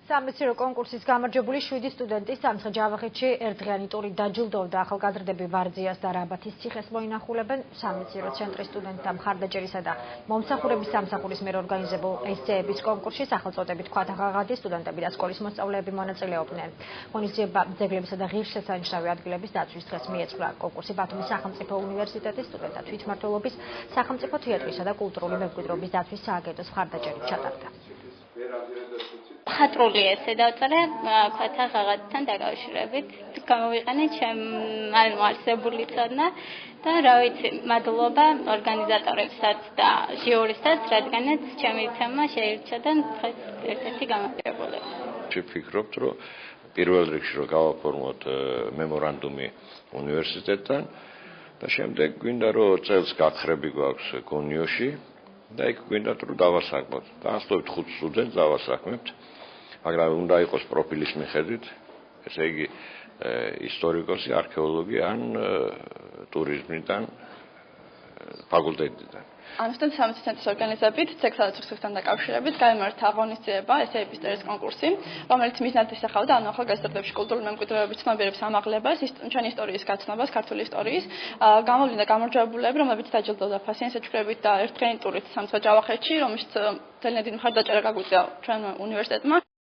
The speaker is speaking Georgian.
სამეცნიერო კონკურსის გამარჯვებული 7 სტუდენტი სამცხე-ჯავახეთში ერთდღიანი ტურით დაჯილდოვდა. ახალგაზრდები ვარძიას და რაბათის ციხეს მოინახულებენ. სამეცნიერო ცენტრის სტუდენტთა მხარდაჭერისა და მომსახურების სამსახურის მიერ ორგანიზებულ ესეების კონკურსში სახელწოდებით ქვათა ღაღადი სტუდენტები და სკოლის მოსწავლეები მონაწილეობდნენ. ღონისძიება ძეგლებისა და ღირსშესანიშნავი ადგილების დაცვის დღეს მიეწყდა. კონკურსი ბათუმის სახელმწიფო უნივერსიტეტის სტუდენტთა თვითმმართველობის, სახელმწიფო თეატრისა და კულტურული მემკვიდრეობის დაცვის სააგენტოს მხარდაჭერით ჩატარდა. მხატვრული ესე დავწერე ქვათა ღაღადთან დაკავშირებით. გამოვიყენე ჩემ არსებული წოდნა და რა ვიცი, მადლობა ორგანიზატორებსაც და ჟიურისაც, რადგანაც ჩემი თემა შეირჩა და დღეს ერთ-ერთი გამარჯვებული. ვფიქრობთ, რომ პირველ რიგში რომ გავაფორმოთ მემორანდუმი უნივერსიტეტთან და შემდეგ გვინდა რომ წელს გათხრები გვაქვს გონიოში და იქ გვინდა რომ დავასაქმოთ. დაახლოებით 5 სტუდენტს დავასაქმებთ. მაგრამ უნდა იყოს პროფილის მიხედვით, ესე იგი ისტორიკოსი, არქეოლოგი ან ტურიზმიდან ფაკულტეტიდან. ამასთან სამეცნიერო ცენტრის ორგანიზებით ცექსალაცურსთან დაკავშირებით გაიმართა ღონისძიება ესეების წერის კონკურსი, რომელიც მიზნად ისახავდა ახალგაზრდებში კულტურული მემკვიდრეობის ცნობიერების ამაღლებას, ჩვენი ისტორიის გაცნობას, ქართული ისტორიის. გამოვლინდა გამარჯვებულები, რომლებიც დაჯილდოვდა ფასიანი საჩუქრებით და ერთდღიანი ტურით სამცხე-ჯავახეთში, რომელშიც ძალიან დიდი მხარდაჭერა გაგვიწია ჩვენ უნივერსიტეტმა.